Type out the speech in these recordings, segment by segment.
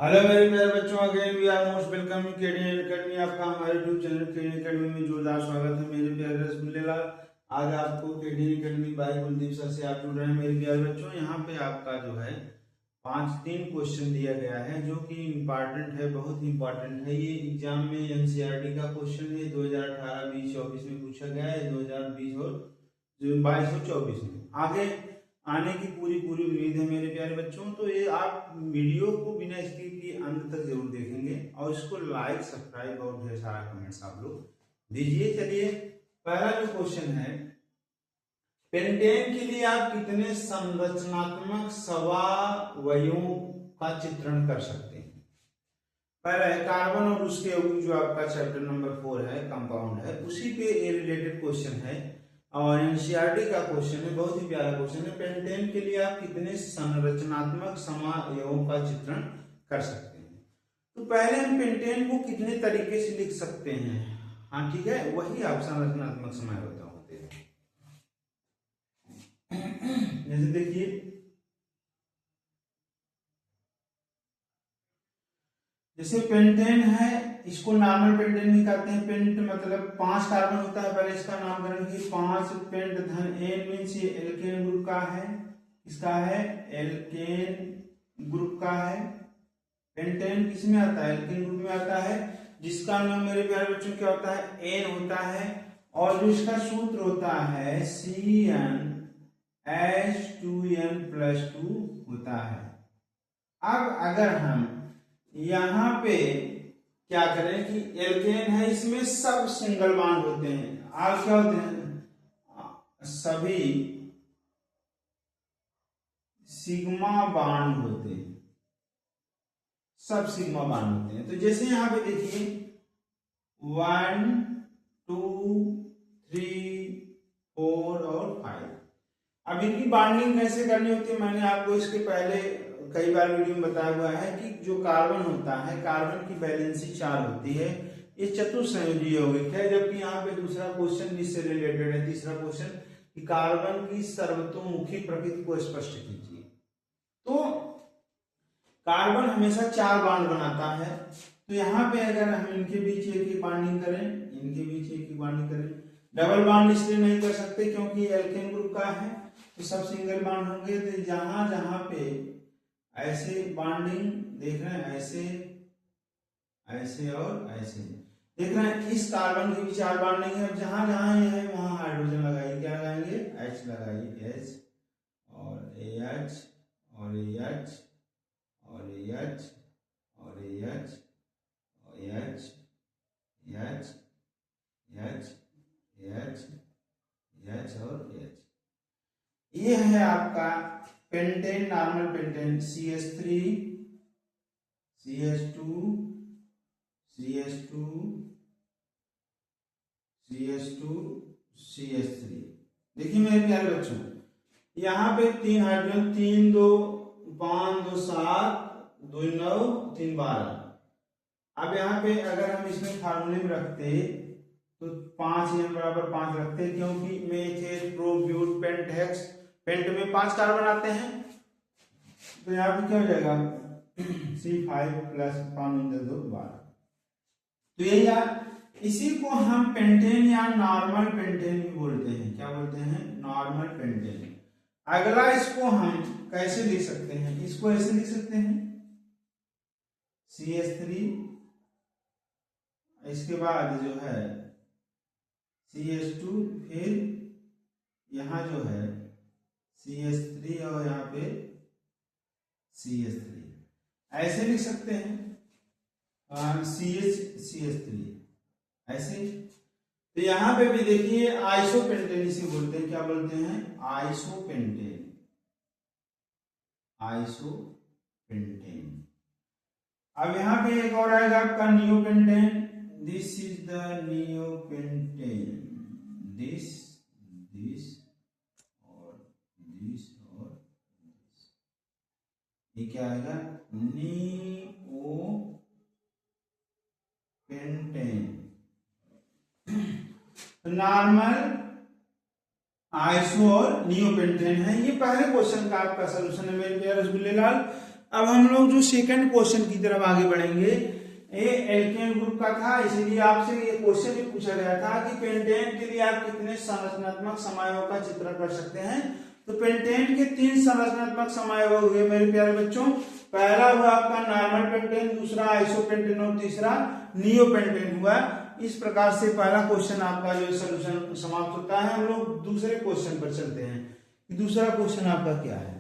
Hello मेरे प्यारे बच्चों, again we are most welcome KDN academy. आपका हमारे यूट्यूब चैनल केडीएन एकेडमी में जोरदार स्वागत है। मेरे प्यारे रसगुल्ले लाल, आज आपको केडीएन एकेडमी बाय कुलदीप सर से आप जुड़ रहे हैं। मेरे प्यारे बच्चों, यहाँ पे आपका जो है 5-3 क्वेश्चन दिया गया है जो कि इम्पोर्टेंट है, बहुत ही इम्पोर्टेंट है। ये एग्जाम में एनसीईआरटी का क्वेश्चन है, 2018-20-24 में पूछा गया है, 2020 और 22 और 24 में आगे आने की पूरी पूरी उम्मीद है मेरे प्यारे बच्चों। तो ये आप वीडियो को बिना स्किप किए अंत तक जरूर देखेंगे और इसको लाइक सब्सक्राइब और ढेर सारा कमेंट्स आप लोग दीजिए। चलिए, पहला जो क्वेश्चन है, पेंटेन के लिए आप कितने संरचनात्मक सवावयों का चित्रण कर सकते हैं? पहला है कार्बन और उसके यौगिक, जो आपका चैप्टर नंबर 4 है, कंपाउंड है, उसी पे ये रिलेटेड क्वेश्चन है और एनसीईआरटी का क्वेश्चन है, बहुत ही प्यारा क्वेश्चन है। पेंटेन के लिए आप कितने संरचनात्मक समायों का चित्रण कर सकते हैं? तो पहले हम पेंटेन को कितने तरीके से लिख सकते हैं? हाँ ठीक है, वही आप संरचनात्मक समाय होते हैं। जैसे देखिए, जैसे पेंटेन है, इसको नॉर्मल पेंटेन भी कहते हैं। पेंट मतलब 5 कार्बन होता है। पहले इसका नामकरण की 5 पेंट धन एन मीन्स ये एल्केन ग्रुप का है, इसका है एल्केन ग्रुप का है। पेंटेन किस में आता है? एल्केन ग्रुप में आता है, जिसका नाम मेरे प्यारे बच्चों क्या होता है? एन होता है। और जो इसका सूत्र होता है CnH2n+2 होता है। अब अगर हम यहाँ पे क्या करें कि एल्केन है, इसमें सब सिंगल बॉन्ड होते हैं। और क्या होते हैं? सभी सिग्मा बॉन्ड होते हैं, सब सिग्मा बॉन्ड होते हैं। तो जैसे यहाँ पे देखिए 1 2 3 4 और 5। अब इनकी बॉन्डिंग कैसे करनी होती है, मैंने आपको इसके पहले कई बार वीडियो में बताया हुआ है कि जो कार्बन होता है, कार्बन की वैलेंसी 4 होती है, ये चतुस्संयोजी यौगिक है। जबकि यहाँ पे दूसरा क्वेश्चन इससे रिलेटेड है, तीसरा क्वेश्चन, कि कार्बन की सर्वतोमुखी प्रकृति को स्पष्ट कीजिए। तो कार्बन हमेशा 4 बॉन्ड बनाता है। तो यहाँ पे अगर हम इनके बीच एक ही बॉन्डिंग करें, इनके बीच एक ही बॉन्डिंग करें, डबल बॉन्ड इसलिए नहीं कर सकते क्योंकि एल्केन ग्रुप का है, तो सब सिंगल बॉन्ड होंगे। तो जहां जहां पे ऐसे बॉन्डिंग देख रहे हैं, ऐसे ऐसे और ऐसे देख रहे हैं, इस कार्बन के भी 4 बॉन्ड नहीं है। अब जहां जहां ये है वहां हाइड्रोजन लगाइए। क्या लगाएंगे? H लगाइए, H और AH और AH और AH और AH और AH H H H H और H। ये है आपका pentane, normal pentane. CH3 CH2 CH2 CH2 CH3। देखिए मेरे प्यारे बच्चों, यहाँ पे 3 हाइड्रोजन, 3 2 5 2 7 2 9 3 12। अब यहाँ पे अगर हम इसमें फार्मूले में रखते तो 5 n बराबर 5 रखते, क्योंकि मेथेन प्रोब्यूट पेंटेक्स, पेंट में 5 कार्बन आते हैं। तो यहाँ पे क्या हो जाएगा? C5 plus 5 2 12। तो यही यार, इसी को हम पेंटेन या नॉर्मल पेंटेन भी बोलते हैं। क्या बोलते हैं? Normal pentane. अगला इसको हम कैसे लिख सकते हैं? इसको ऐसे लिख सकते हैं, CH3, इसके बाद जो है CH2, फिर यहाँ जो है CH3 और यहाँ पे CH3, ऐसे लिख सकते हैं। CH3 ऐसे। तो यहाँ पे भी देखिए आइसोपेंटेन इसे बोलते हैं। क्या बोलते हैं? Isopentane, isopentane. अब यहाँ पे एक और आएगा आपका neopentane. This is the neopentane, this this और दिस और दिस। ये क्या आएगा? नियोपेंटेन। नॉर्मल, आइसो और नियोपेंटेन है। ये पहले क्वेश्चन का आपका सोल्यूशन है मेरे प्यारे रसगुल्ले लाल। अब हम लोग जो सेकंड क्वेश्चन की तरफ आगे बढ़ेंगे, ये एल्केन ग्रुप का था, इसलिए आपसे ये क्वेश्चन भी पूछा गया था कि पेंटेन के लिए आप कितने संरचनात्मक समायों का चित्रण कर सकते हैं। तो पेंटेन के 3 संरचनात्मक समायोग हुए मेरे प्यारे बच्चों। पहला हुआ आपका नॉर्मल पेंटेन, दूसरा आइसोपेंटेन और तीसरा नियोपेंटेन हुआ। इस प्रकार से पहला क्वेश्चन आपका जो सॉल्यूशन समाप्त होता है। हम लोग दूसरे क्वेश्चन पर चलते हैं कि दूसरा क्वेश्चन आपका क्या है।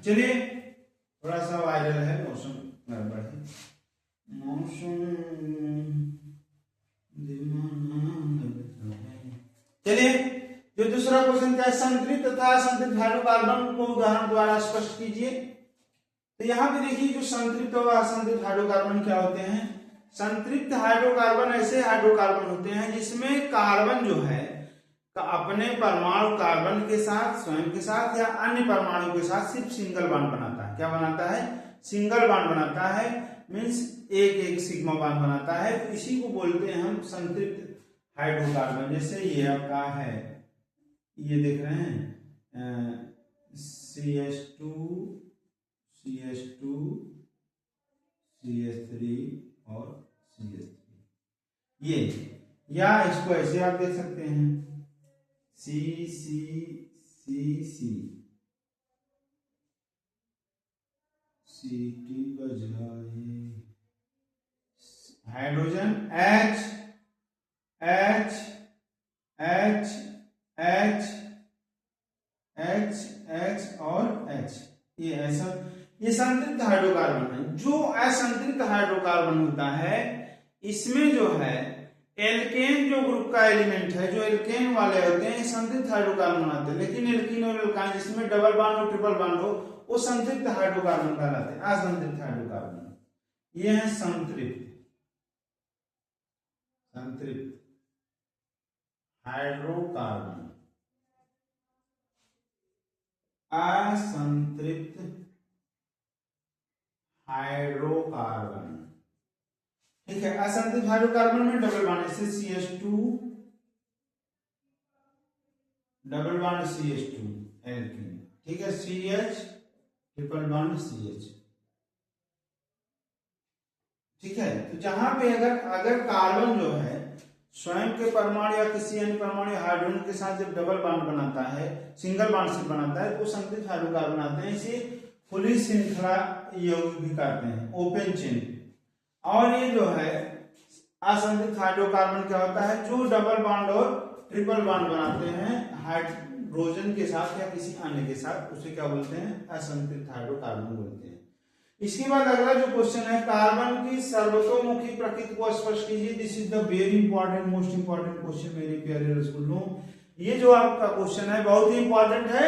चलिए, थोड़ा सा वायरल है, मौसम गड़बड़ है, चलिए जो दूसरा क्वेश्चन क्या है, संतृप्त तथा असंतृप्त हाइड्रोकार्बन को उदाहरण द्वारा स्पष्ट कीजिए। तो यहाँ पे देखिए जो संतृप्त और असंतृप्त हाइड्रोकार्बन क्या होते हैं। संतृप्त हाइड्रोकार्बन ऐसे हाइड्रोकार्बन होते हैं जिसमें कार्बन जो है अपने परमाणु कार्बन के साथ, स्वयं के साथ या अन्य परमाणु के साथ सिर्फ सिंगल बॉन्ड बनाता है। क्या बनाता है? सिंगल बॉन्ड बनाता है, मीन्स एक सिग्मा बॉन्ड बनाता है। तो इसी को बोलते हैं हम संतृप्त हाइड्रोकार्बन। जैसे ये आपका है, ये देख रहे हैं CH2 CH2 CH3 और CH3, ये, या इसको ऐसे आप देख सकते हैं CCCC CT बजाए hydrogen H H H H H H और H, ये ऐसा, ये संतृप्त हाइड्रोकार्बन है। जो असंतृप्त हाइड्रोकार्बन होता है इसमें जो है एल्केन जो ग्रुप का एलिमेंट है, जो एल्केन वाले होते हैं संतृप्त हाइड्रोकार्बन बनाते हैं। लेकिन एल्कीन और एल्काइन जिसमें डबल बॉन्ड और ट्रिपल बॉन्ड हो वो संतृप्त हाइड्रोकार्बन कहलाते हैं, असंतृप्त हाइड्रोकार्बन। ये है संतृप्त हाइड्रोकार्बन, असंतृप्त हाइड्रोकार्बन। ठीक है, असंतृप्त हाइड्रोकार्बन में डबल बॉन्ड, जैसे CH2 double bond CH2 alkene, ठीक है, CH ट्रिपल बॉन्ड CH, ठीक है। तो जहां पे अगर कार्बन जो है स्वयं के परमाणु या किसी अन्य परमाणु हाइड्रोजन के साथ जब डबल बॉन्ड बनाता है, सिंगल बॉन्ड से बनाता है, तो संतृप्त हाइड्रोकार्बन आते हैं। इसे खुली श्रृंखला यौगिक भी कहते हैं, ओपन चेन। और ये जो है असंतृप्त हाइड्रोकार्बन क्या होता है, जो डबल बॉन्ड और ट्रिपल बॉन्ड बनाते हैं हाइड्रोजन के साथ या किसी अन्य के साथ, उसे क्या बोलते हैं? असंतृप्त हाइड्रोकार्बन बोलते हैं। इसके बाद अगला जो क्वेश्चन है, कार्बन की सर्वतोमुखी प्रकृति को स्पष्ट कीजिए। This is the very important, most important question मेरे प्यारे रसगुल्लों। ये जो आपका क्वेश्चन है बहुत ही इंपॉर्टेंट है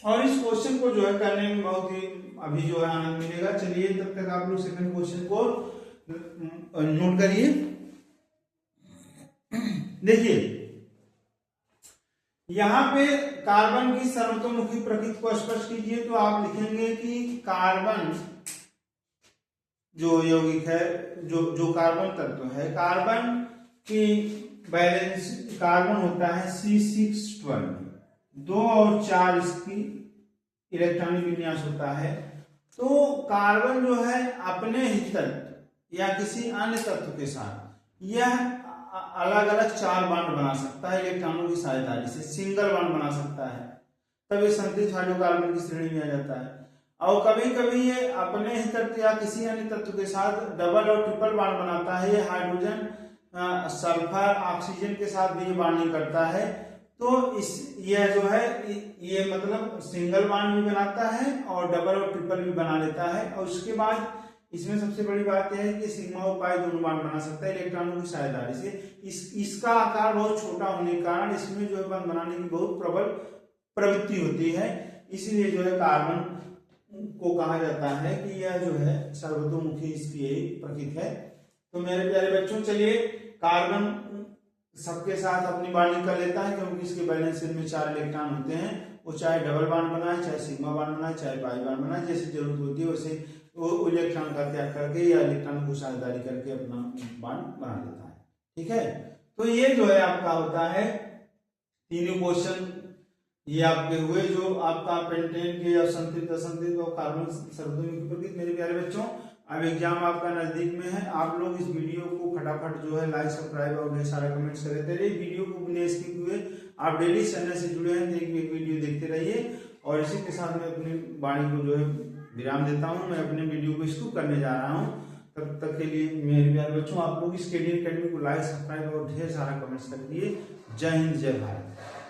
और इस क्वेश्चन को जो है करने में बहुत ही अभी जो है आनंद मिलेगा। चलिए तब तक आप लोग सेकंड क्वेश्चन को नोट करिए। देखिए यहां पे कार्बन की सर्वतोमुखी प्रकृति को स्पष्ट कीजिए, तो आप लिखेंगे कि कार्बन जो यौगिक है, जो कार्बन तत्व है, कार्बन की बैलेंस, कार्बन होता है C612, 2 और 4 इसकी इलेक्ट्रॉनिक विन्यास होता है। तो कार्बन जो है अपने ही तत्व या किसी अन्य तत्व के साथ यह अलग अलग 4 बॉन्ड बना सकता है इलेक्ट्रॉनों की सहायता से, सिंगल बॉन्ड बना सकता है, तब ये संतृप्त हाइड्रोकार्बन की श्रेणी में आ जाता है। और कभी कभी ये अपने ही तत्व या किसी अन्य तत्व के साथ डबल और ट्रिपल बॉन्ड बनाता है। ये हाइड्रोजन, सल्फर, ऑक्सीजन के साथ भी ये बॉन्डिंग करता है। तो यह जो है ये मतलब सिंगल बॉन्ड भी बनाता है और डबल और ट्रिपल भी बना लेता है। और उसके बाद इसमें सबसे बड़ी बात यह है कि सिग्मा और पाई दोनों बॉन्ड बना सकता है इलेक्ट्रॉनों की सहायता से। इसका आकार बहुत छोटा होने के कारण इसमें जो है बॉन्ड बनाने की बहुत प्रबल प्रवृत्ति होती है। इसलिए जो है कार्बन को कहा जाता है कि यह जो है सर्वतोमुखी इसकी यही प्रकृति है। तो मेरे प्यारे बच्चों, चलिए कार्बन सबके साथ अपनी बॉन्डिंग कर लेता है क्योंकि इसके बैलेंस शेल में 4 इलेक्ट्रॉन होते हैं। वो चाहे डबल बॉन्ड बनाए, चाहे सिग्मा बॉन्ड बनाए, चाहे पाई बॉन्ड बनाए, जैसे जरूरत होती है वैसे वो इलेक्ट्रॉन का त्याग करके या इलेक्ट्रॉन को साझेदारी करके अपना बॉन्ड बना लेता है। ठीक है, तो ये जो है आपका होता है तीनों क्वेश्चन ये आपके हुए जो आपका पेंटेन के या संतृप्त असंतृप्त और कार्बन शब्दों में प्रकृति। मेरे प्यारे बच्चों, अब एग्जाम आपका नजदीक में है, आप लोग इस वीडियो को फटाफट जो है लाइक सब्सक्राइब और ढेर सारा कमेंट्स करते रहिए। वीडियो को बिना स्किप हुए आप डेली चैनल से जुड़े हैं, एक वीडियो देखते रहिए। और इसी के साथ मैं अपनी वाणी को जो है विराम देता हूँ। मैं अपने वीडियो को शुरू करने जा रहा हूँ। तब तक के लिए मेरे प्यारे बच्चों, आप लोग इस KD एकेडमी को लाइक सब्सक्राइब और ढेर सारा कमेंट्स कर दिए। जय हिंद, जय भारत।